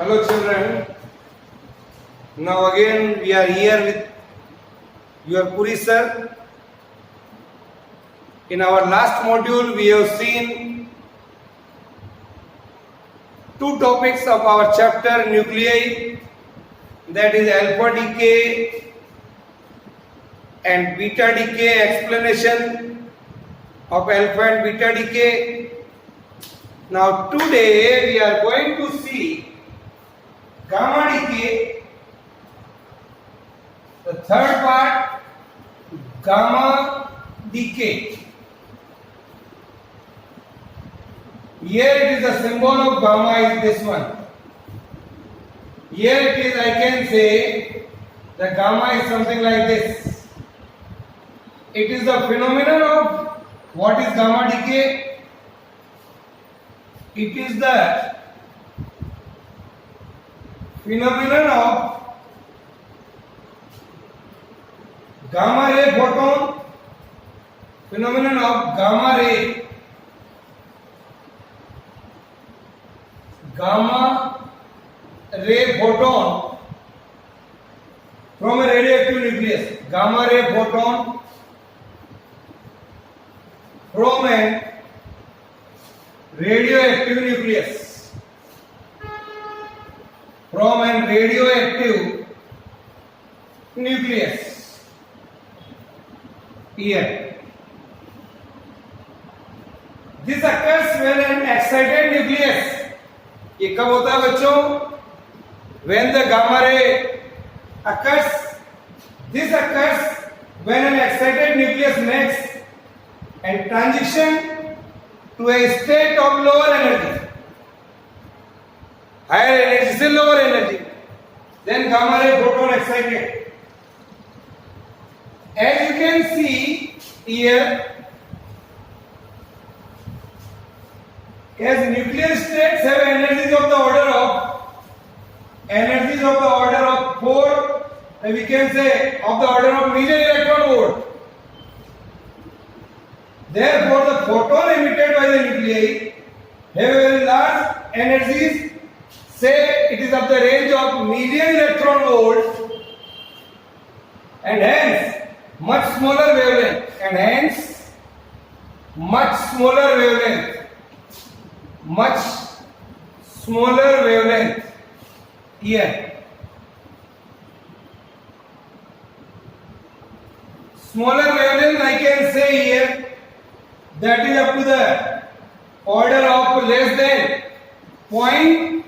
Hello children, now again we are here with your Puri sir. In our last module we have seen two topics of our chapter nuclei, that is alpha decay and beta decay, explanation of alpha and beta decay. Now today we are going to see gamma decay, the third part, gamma decay. Here it is, the symbol of gamma is this one. Here it is, I can say the gamma is something like this. It is the phenomenon of what is gamma decay. It is the phenomenon of gamma ray photon, phenomenon of gamma ray photon from a radioactive nucleus. Gamma ray photon from a radioactive nucleus. From a radioactive nucleus. Here. This occurs when an excited nucleus. ये कब होता है बच्चों? When the gamma ray occurs, this occurs when an excited nucleus makes a transition to a state of lower energy, higher energy से lower energy, then gamma ray photon excited. As you can see here, as nuclear states have energies of the order of 4, we can say of the order of million electron volt. Therefore, the photon emitted by the nuclei have very large energies. Say it is of the range of million electron volt, and hence much smaller wavelength. Much smaller wavelength here. Smaller wavelength I can say here, that is up to the order of less than 0.01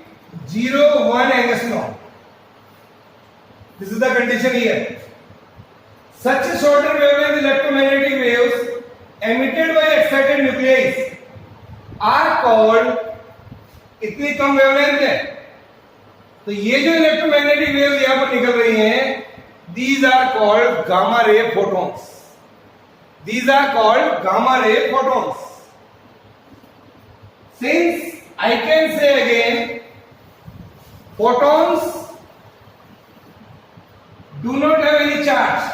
angstrom. This is the condition here. Such a shorter wavelength electromagnetic waves emitted by excited nuclei are called, इतनी कम wavelength है तो ये जो electromagnetic waves यहां पर निकल रही हैं, these are called gamma ray photons. These are called gamma ray photons. Since I can say again, photons do not have any charge.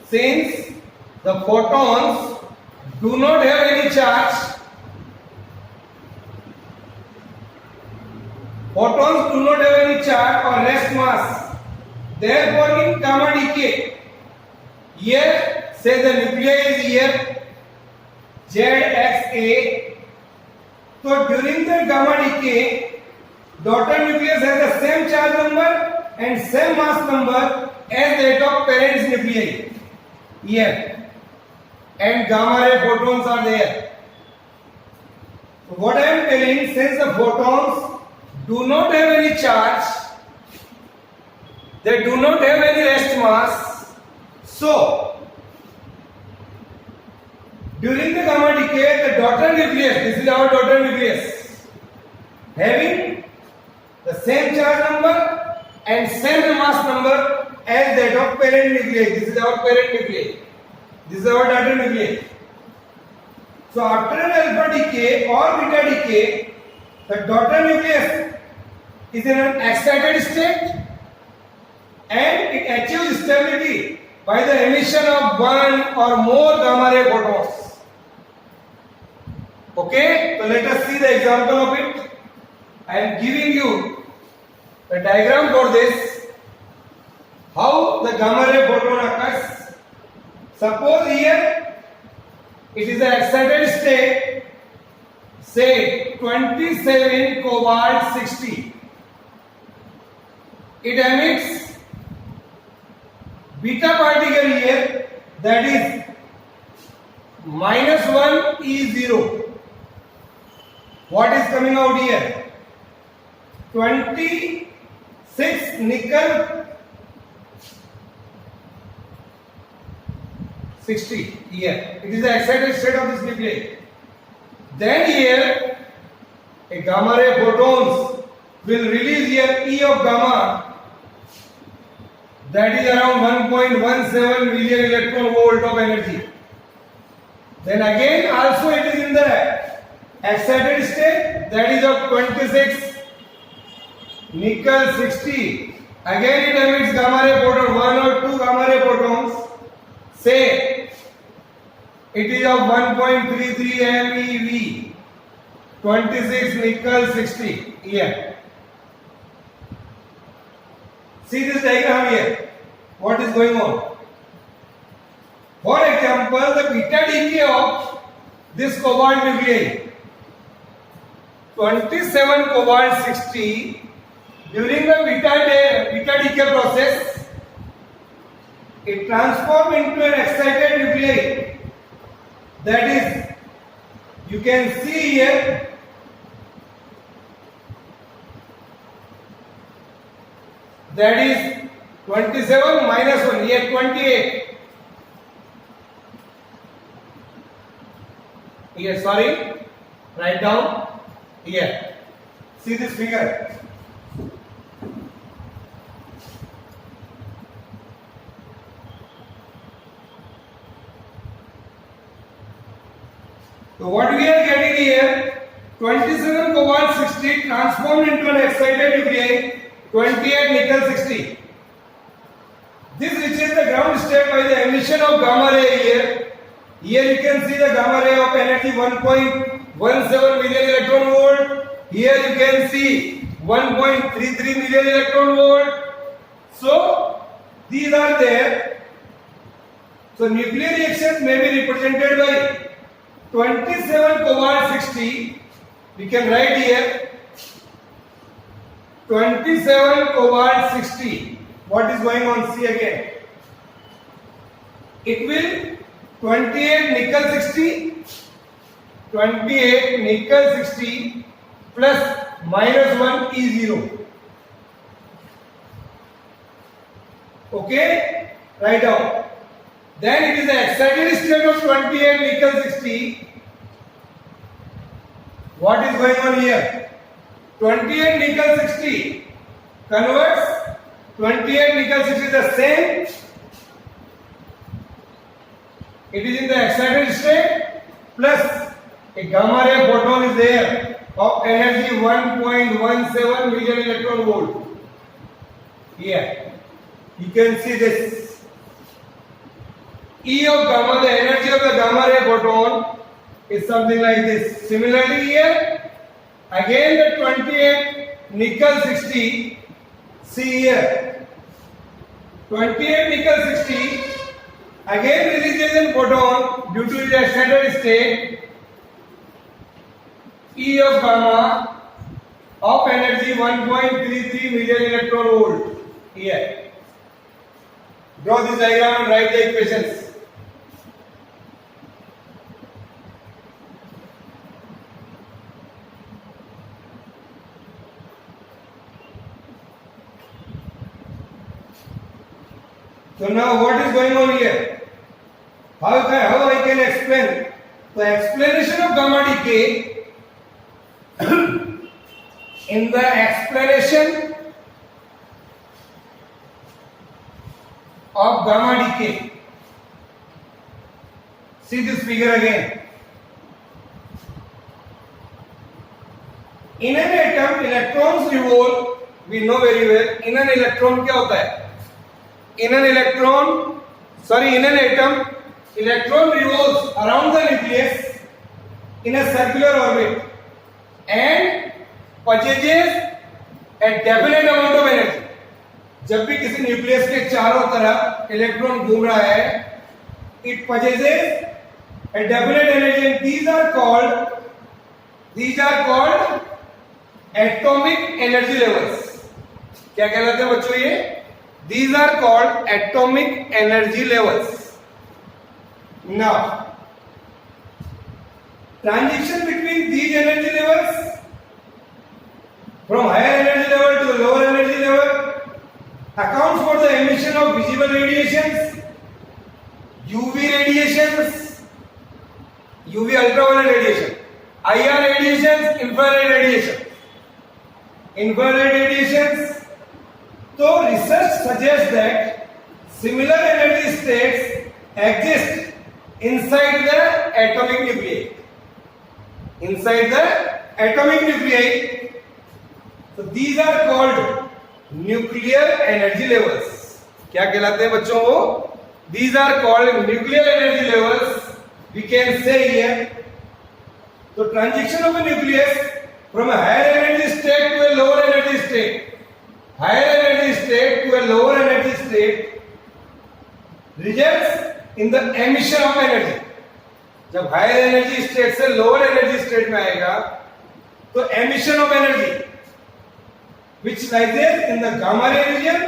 Since the photons do not have any charge, photons do not have any charge or rest mass. Therefore, in gamma decay, here say the nuclei is here ZXA. So during the gamma decay, daughter nucleus has the same charge number and same mass number as that of parent nuclei here, and gamma ray photons are there. So what I am telling, since the photons do not have any charge, they do not have any rest mass, so during the gamma decay, the daughter nucleus, this is our daughter nucleus, having the same charge number and same mass number as that of parent nuclei. This is our parent nuclei, this is our daughter nuclei. So after an alpha decay or beta decay, the daughter nucleus is in an excited state and it achieves stability by the emission of one or more gamma ray photons. Okay, so let us see the example of it. I am giving you The diagram for this, how the gamma ray photon occurs. Suppose here it is an excited state, say 27 cobalt 60. It emits beta particle here, that is -1 E0. What is coming out here? 26 nickel 60 here. It is the excited state of this nuclei. Then here a gamma ray photons will release here E of gamma, that is around 1.17 million electron volt of energy. Then again also it is in the excited state, that is of 26 nickel 60. Again it emits gamma ray photon, 1 or 2 gamma ray photons. Say it is of 1.33 MeV, 26 nickel 60 here. See this diagram here. What is going on? For example, the beta decay of this cobalt nuclei, 27 cobalt 60, during the beta decay process, it transforms into an excited nuclei. That is, you can see here, that is 27 minus 1, here 28. Here, sorry, write down here. See this figure. So what we are getting here, 27 cobalt 60 transformed into an excited nuclei, 28 nickel 60. This reaches the ground state by the emission of gamma ray here. Here you can see the gamma ray of energy 1.17 million electron volt. Here you can see 1.33 million electron volt. So these are there. So nuclear reactions may be represented by 27 cobalt 60. We can write here 27 cobalt 60. What is going on? See again. It will 28 nickel 60, 28 nickel 60 plus -1 E0. Okay, write down. Then it is the excited state of 28 nickel 60. What is going on here? 28 nickel 60 converts 28 nickel 60 is the same. It is in the excited state plus a gamma ray photon is there of energy 1.17 million electron volt. Here you can see this E of gamma, the energy of the gamma ray photon is something like this. Similarly here, again the 28 nickel 60, see here, 28 nickel 60 again releases in photon due to its excited state, E of gamma of energy 1.33 million electron volt. Here, draw this diagram and write the equations. So now what is going on here? How I can explain? The explanation of gamma decay, in the explanation of gamma decay, see this figure again. In an atom, electrons revolve, we know very well. In an electron क्या होता है? In an atom, electron revolves around the nucleus in a circular orbit and possesses a definite amount of energy. जब भी किसी nucleus के चारों तरफ electron घूम रहा है, it possesses a definite energy, and these are called atomic energy levels. क्या कहलाते हैं बच्चों ये? These are called atomic energy levels. Now, transition between these energy levels from higher energy level to the lower energy level accounts for the emission of visible radiations, UV radiations, UV ultraviolet radiation, IR radiations, infrared radiation. Infrared radiations. So research suggests that similar energy states exist inside the atomic nuclei. Inside the atomic nuclei. So these are called nuclear energy levels. क्या कहलाते हैं बच्चों वो? These are called nuclear energy levels. We can say here. So transition of a nucleus from a higher energy state to a lower energy state. Higher energy state to a lower energy state results in the emission of energy. जब higher energy state से lower energy state में आएगा तो emission of energy which rises in the gamma ray region.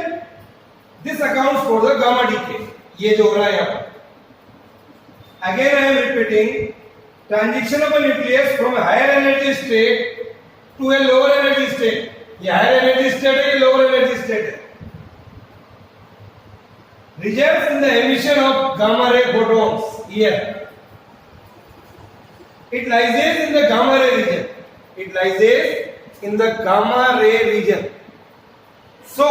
This accounts for the gamma decay. ये जो हो रहा है यहाँ पर. Again I am repeating, transition of a nucleus from a higher energy state to a lower energy state. ये higher energy state है, ये lower energy state है. Results in the emission of gamma ray photons. Here. It rises in the gamma ray region. It rises in the gamma ray region. So,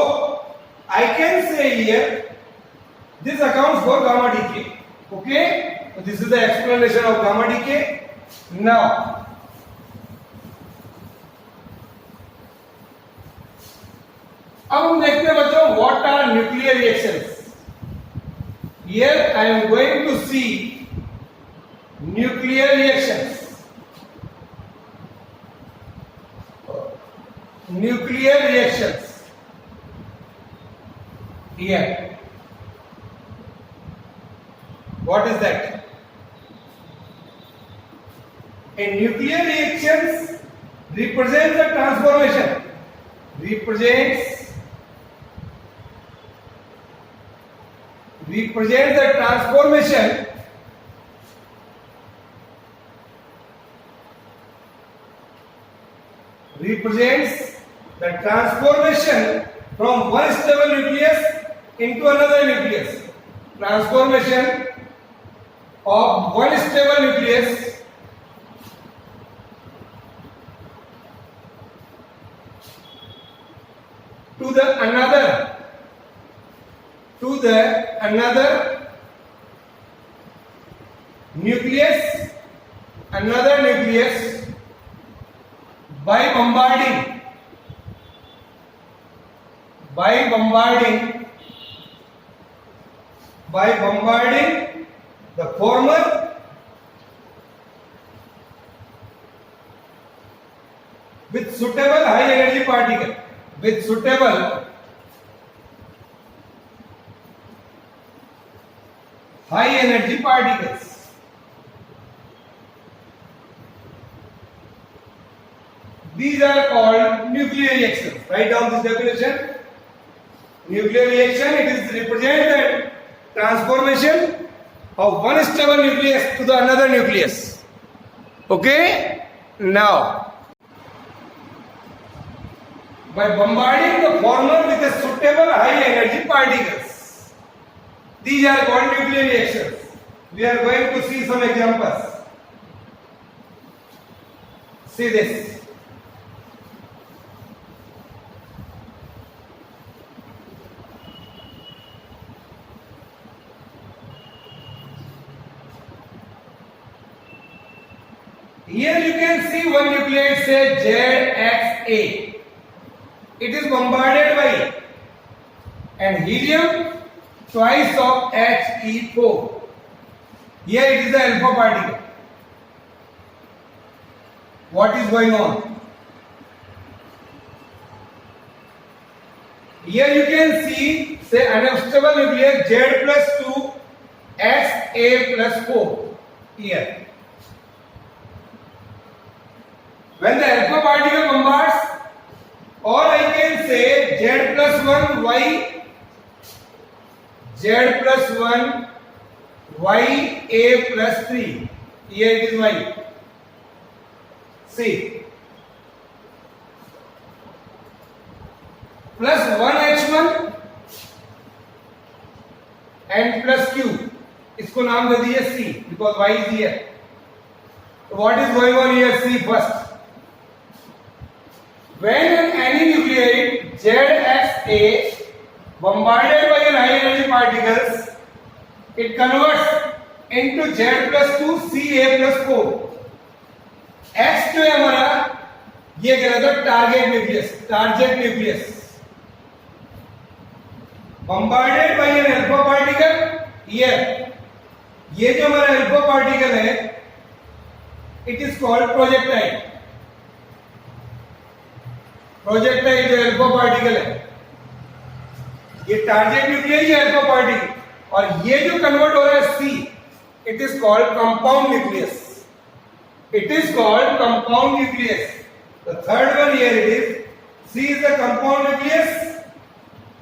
I can say here, this accounts for gamma decay. Okay? So this is the explanation of gamma decay. Now, अब हम देखते हैं बच्चों what are nuclear reactions. Here I am going to see nuclear reactions. Nuclear reactions. Here. What is that? A nuclear reactions represents the transformation. Represents the transformation from one stable nucleus into another nucleus. Transformation of one stable nucleus to the another nucleus by bombarding the former with suitable high energy particle. With suitable high energy particles. These are called nuclear reactions. Write down this definition. Nuclear reaction, it is represent the transformation of one stable nucleus to the another nucleus. Okay? Now, by bombarding the former with a suitable high energy particles. These are called nuclear reactions. We are going to see some examples. See this. Here you can see one nucleus say ZXA. It is bombarded by and helium twice of He4. Here it is the alpha particle. What is going on? Here you can see, say unstable nucleus Z plus 2 X A plus 4 here. When the alpha particle bombards, or I can say Z plus 1 Y, Z plus 1 Y A plus 3. Here it is Y. See. Plus 1 H1 and plus Q. इसको नाम दे दिए C because Y is here. So what is going on here? C first. When any nuclide ZXA bombarded by an high energy particles, it converts into Z plus 2 Ca plus 4. X जो है हमारा ये कहलाता है target nucleus. Bombarded by an alpha particle here. ये जो हमारा alpha particle है, it is called projectile. Projectile जो अल्फा पार्टिकल है, ये टारगेट न्यूक्लियस है अल्फा पार्टिकल, और ये जो कन्वर्ट हो रहा है C, it is called compound nucleus. It is called compound nucleus. The third one here it is C is the compound nucleus.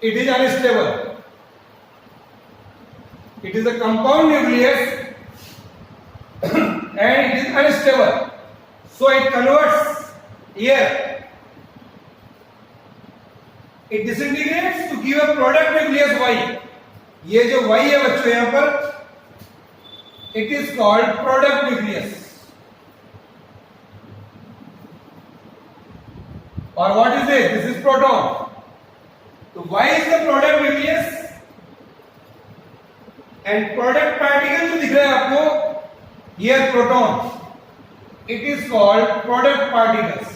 It is unstable. It is a compound nucleus and it is unstable. So it converts here. It disintegrates to give a product nucleus Y. ये जो Y है बच्चों यहाँ पर, it is called product nucleus. Or what is this? This is proton. So Y is the product nucleus and product particle जो दिख रहा है आपको, here proton, it is called product particles.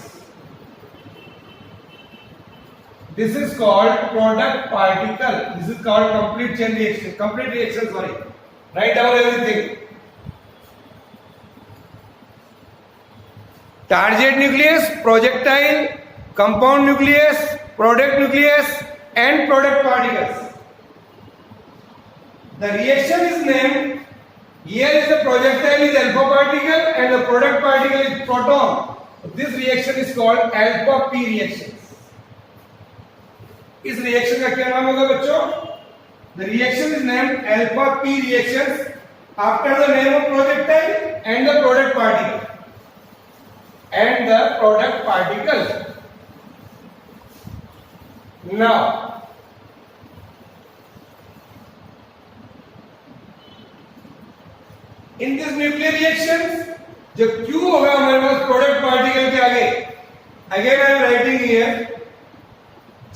This is called product particle. This is called complete chain reaction. Complete reaction, sorry. Write down everything. Target nucleus, projectile, compound nucleus, product nucleus, and product particles. The reaction is named, here is the projectile is alpha particle and the product particle is proton. This reaction is called alpha p reaction. इस reaction का क्या नाम होगा बच्चों? The reaction is named alpha p reactions after the name of projectile and the product particle. Now in this nuclear reactions, जो Q होगा हमारे पास product particle के आगे, again I am writing here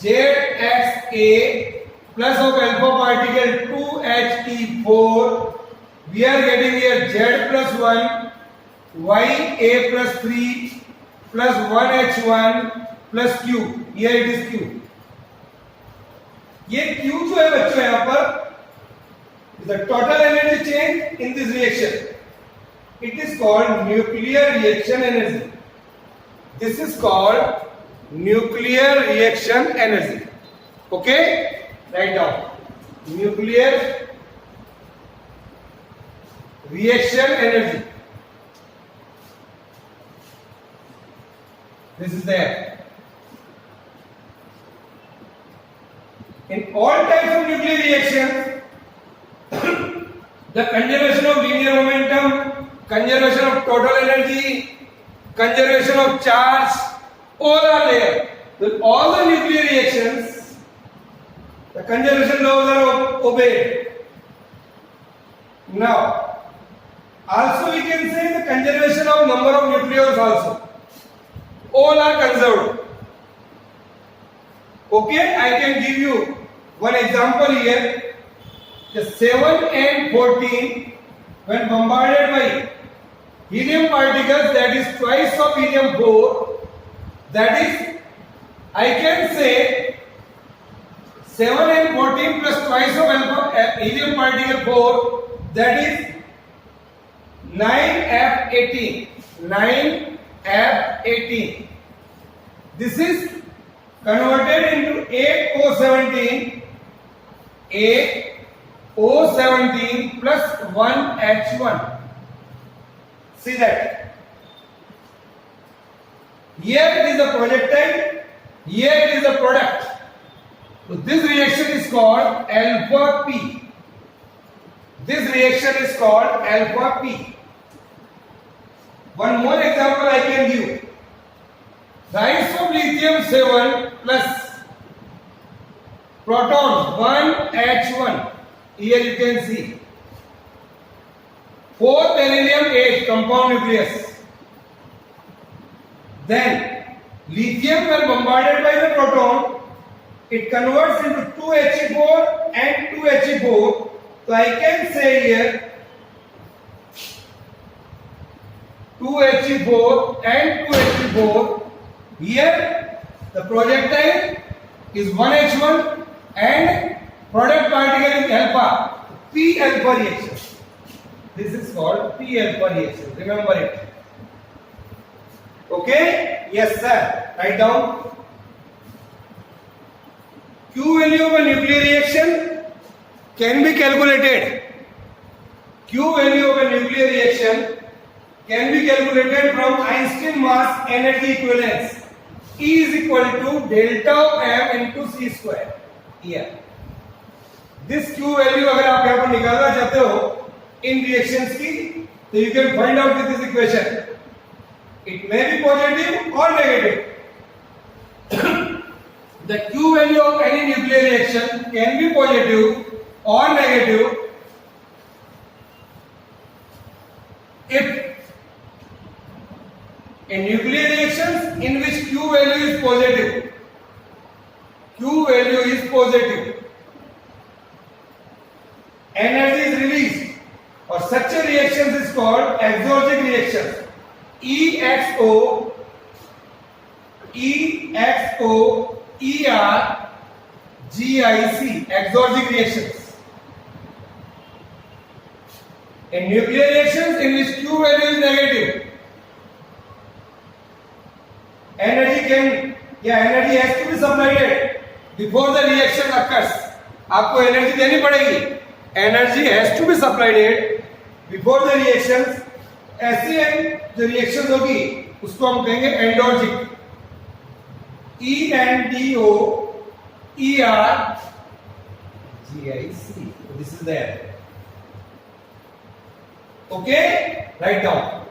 ZXA plus of alpha particle 2He4, we are getting here Z plus 1 Ya plus 3 plus 1H1 plus Q. Here it is Q. ये Q जो है बच्चों यहाँ पर the total energy change in this reaction. It is called nuclear reaction energy. This is called nuclear reaction energy. Okay? Write down. Nuclear reaction energy. This is there. In all types of nuclear reactions, the conservation of linear momentum, conservation of total energy, conservation of charge, all are there. So all the nuclear reactions, the conservation laws are obeyed. Now, also we can say the conservation of number of nucleons also. All are conserved. Okay, I can give you one example here. The 7 and 14, when bombarded by helium particles, that is twice of helium 4, that is, I can say 7 and 14 plus twice of alpha helium particle 4, that is 9F18. 9F18. This is converted into 8O17 plus 1H1. See that. Here it is a projectile, here it is a product. So this reaction is called alpha P. This reaction is called alpha P. One more example I can give. The isoblithium 7 plus protons 1H1. Here you can see. 4 beryllium 8 compound nucleus. Then lithium when bombarded by the proton, it converts into 2He4 and 2He4. So I can say here 2He4 and 2He4. Here the projectile is 1H1 and product particle is alpha. P alpha reaction. This is called P alpha reaction. Remember it. Okay? Yes, sir. Write down. Q value of a nuclear reaction can be calculated. Q value of a nuclear reaction can be calculated from Einstein mass energy equivalence. E is equal to delta of m into c square. Here. This Q value अगर आप यहाँ पर निकालना चाहते हो in reactions की, तो you can find out with this equation. It may be positive or negative. The Q value of any nuclear reaction can be positive or negative if in nuclear reactions in which Q value is positive, energy is released, or such a reaction is called exorgic reaction. EXO, ERGIC, exorgic reactions. In nuclear reactions in which Q value is negative, energy has to be supplied before the reaction occurs. आपको energy देनी पड़ेगी. Energy has to be supplied before the reactions. ऐसी जो reaction होगी उसको हम कहेंगे एंडोर्जिक. ENDOERGIC. This is there. Okay, write down.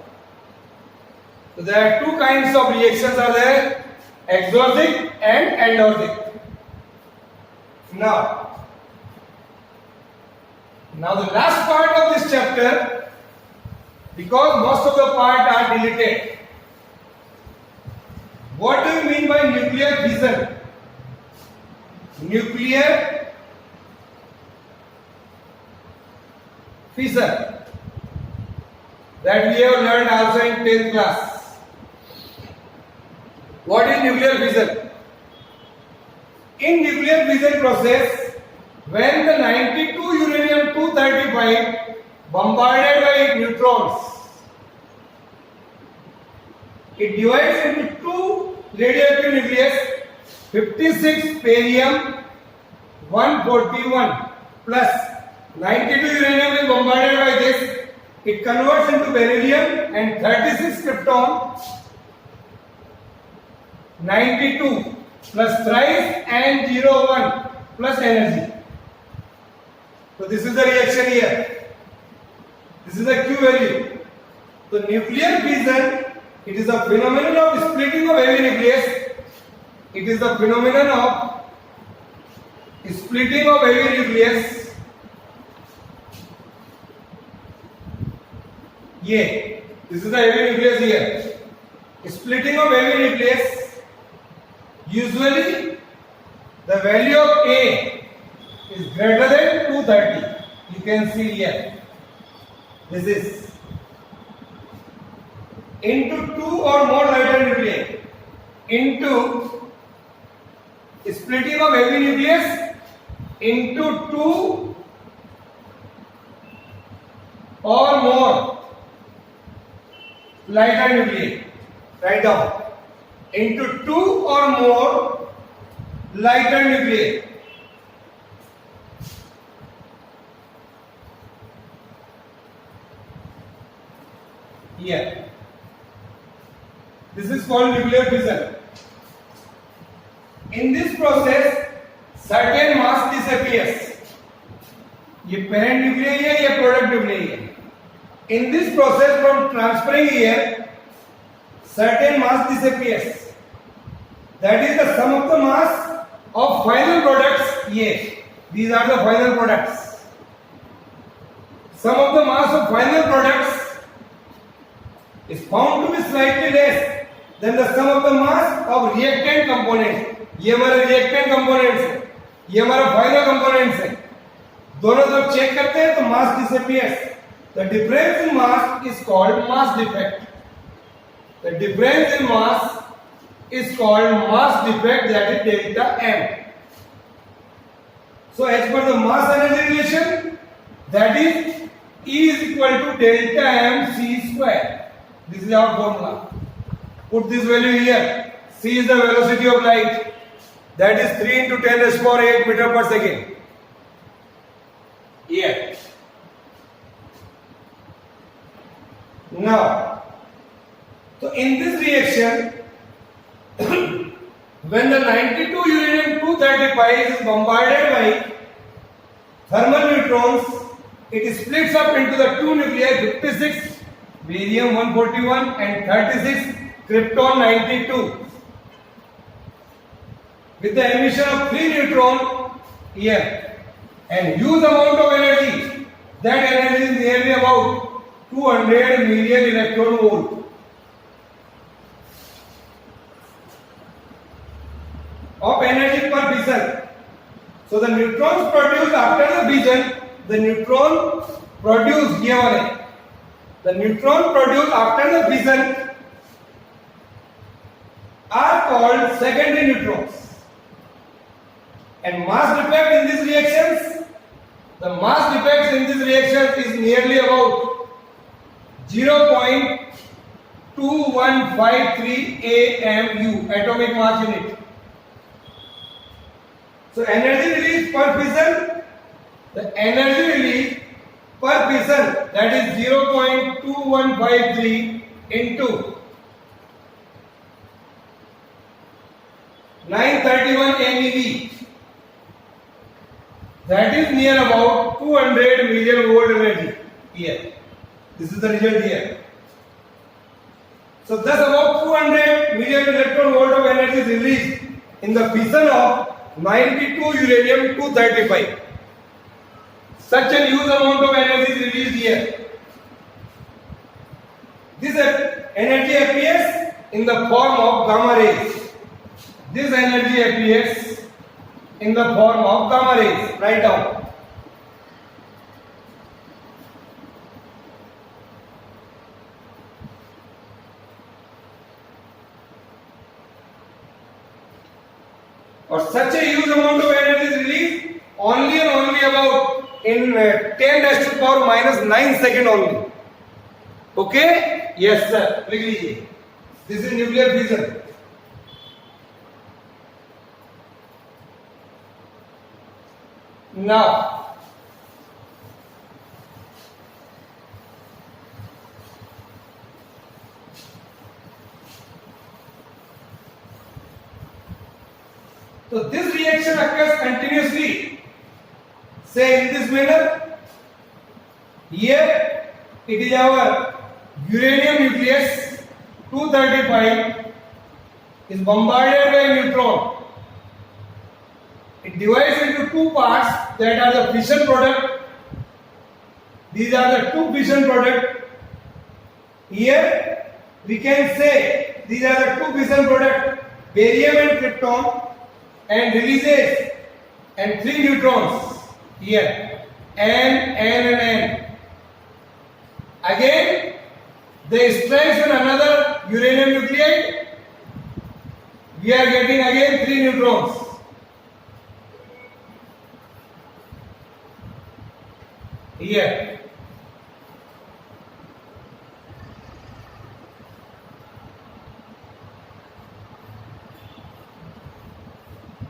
So there are two kinds of reactions are there, exorgic and endorgic. Now the last part of this chapter, because most of the part are deleted. What do you mean by nuclear fission? Nuclear fission that we have learned also in 10th class. What is nuclear fission? In nuclear fission process, when the 92 uranium-235 bombarded by neutrons, it divides into two radioactive nucleus, 56 barium-141 plus 92 uranium is bombarded by this. It converts into beryllium and 36 krypton. 92 plus thrice and 01 plus energy. So this is the reaction here. This is the Q value. So nuclear fission, it is a phenomenon of splitting of heavy nucleus. It is the phenomenon of splitting of heavy nucleus. This is the heavy nucleus here. Splitting of heavy nucleus. Usually, the value of A is greater than 230. You can see here. This is into 2 or more lighter nuclei into splitting of heavy nucleus into 2 or more lighter nuclei. Write down. Into 2 or more lighter nuclei. Here. This is called nuclear fission. In this process, certain mass disappears. ये parent nuclei है, ये product nuclei है. In this process, from transferring here, certain mass disappears. That is the sum of the mass of final products. Yes, these are the final products. Sum of the mass of final products is found to be slightly less than the sum of the mass of reactant components. ये हमारे reactant components है, ये हमारा final components है. दोनों जब check करते हैं तो mass disappears. The difference in mass is called mass defect. The difference in mass is called mass defect, that is delta M. So as per the mass energy relation, that is E is equal to delta M C square. This is our formula. Put this value here. C is the velocity of light. That is 3 into 10 raised to power 8 meter per second. Here. Now, so in this reaction, when the 92 uranium-235 is bombarded by thermal neutrons, it splits up into the two nuclei 56 barium-141 and 36 krypton-92 with the emission of 3 neutron here and huge amount of energy. That energy is nearly about 200 million electron volt. Of energy per fission. So the neutrons produced after the fission, the neutron produced here, the neutron produced after the fission are called secondary neutrons. And mass defect in these reactions, the mass defects in these reactions is nearly about 0.2153 AMU, atomic mass unit. So energy release per fission, the energy release per fission, that is 0.2153 into 931 MeV. That is near about 200 million volt energy here. This is the result here. So thus about 200 million electron volt of energy is released in the fission of 92 uranium-235. Such a huge amount of energy is released here. This energy appears in the form of gamma rays. This energy appears in the form of gamma rays. Write down. Or such a huge amount of energy is released only and only about in 10 raised to power minus 9 second only. Okay? Yes sir. लिख लीजिए. This is nuclear fission. Now, so this reaction occurs continuously. Say in this manner. Here it is our uranium nucleus 235 is bombarded by a neutron. It divides into two parts, that are the fission product. These are the two fission products. Here we can say these are the two fission products, barium and krypton, and releases and 3 neutrons here, N, N and N. Again they strengthen another uranium nuclide. We are getting again 3 neutrons. Here.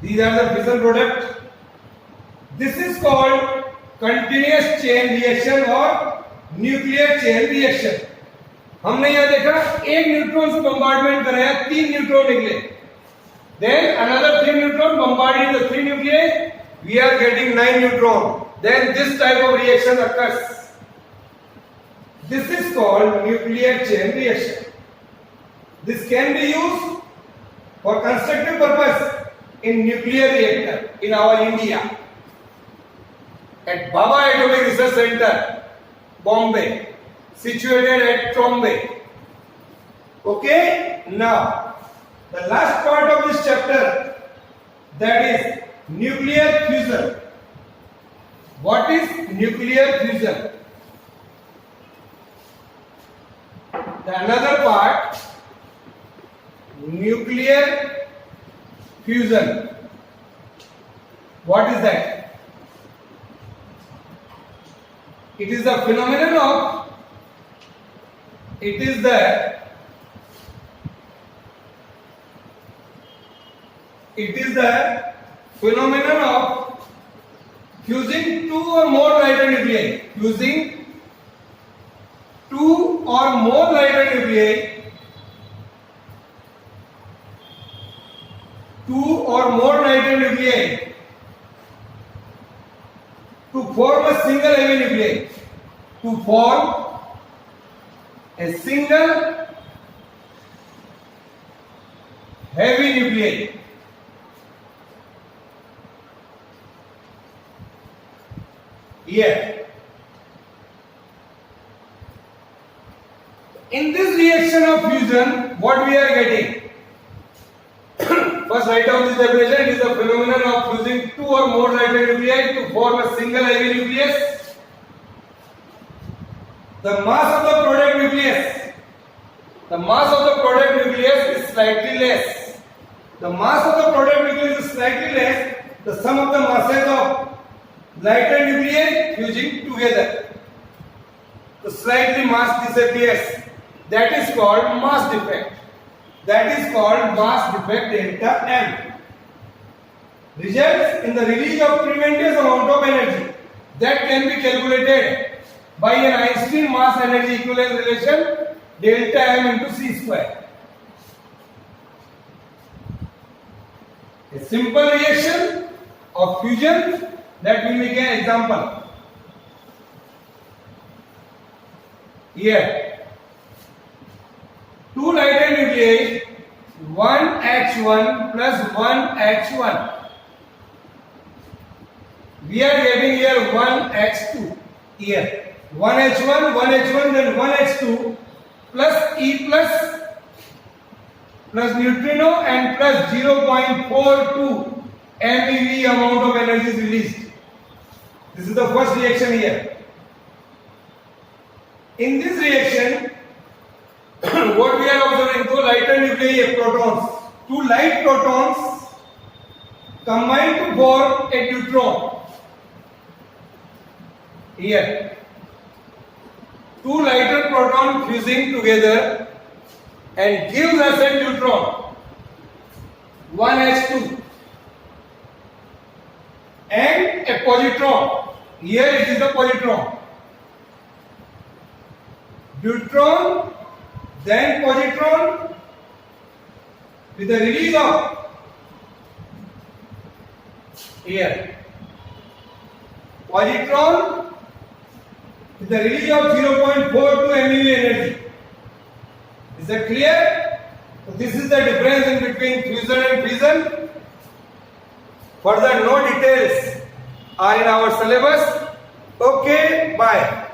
These are the fission product. This is called continuous chain reaction or nuclear chain reaction. हमने यह देखा एक neutron से bombardment कराया, 3 neutron निकले. Then another 3 neutron bombarded the 3 nuclei. We are getting 9 neutron. Then this type of reaction occurs. This is called nuclear chain reaction. This can be used for constructive purpose in nuclear reactor in our India. At Baba Atomic Research Center, Bombay, situated at Trombay. Okay, now the last part of this chapter, that is nuclear fusion. What is nuclear fusion? The another part, nuclear fusion. What is that? It is the phenomenon of, it is the phenomenon of fusing 2 or more lighter nuclei. Fusing 2 or more lighter nuclei, 2 or more lighter nuclei to form a single heavy nuclei. To form a single heavy nuclei. Here, in this reaction of fusion, what we are getting? First, write down this definition. It is the phenomenon of fusing 2 or more lighter nuclei to form a single heavy nucleus. The mass of the product nucleus, is slightly less. The mass of the product nucleus is slightly less. The sum of the masses of lighter nuclei fusing together. The slightly mass disappears. That is called mass defect. Delta M. Results in the release of tremendous amount of energy that can be calculated by an Einstein mass energy equivalence relation, delta M into C square. A simple reaction of fusion that will make an example. Here, 2 lighter nuclei, 1H1 plus 1H1. We are getting here 1H2. Here, 1H1, then 1H2 plus E plus neutrino and plus 0.42 MeV amount of energy is released. This is the first reaction here. In this reaction, what we are observing, 2 lighter nuclei protons, 2 light protons combine to form a neutron. Here, 2 lighter protons fusing together and gives us a neutron, 1H2, and a positron. Here it is the positron. Neutron, then positron, with the release of here positron with the release of 0.42 MeV energy. Is that clear? So this is the difference in between fusion and fission. Further, no details are in our syllabus. Okay, bye.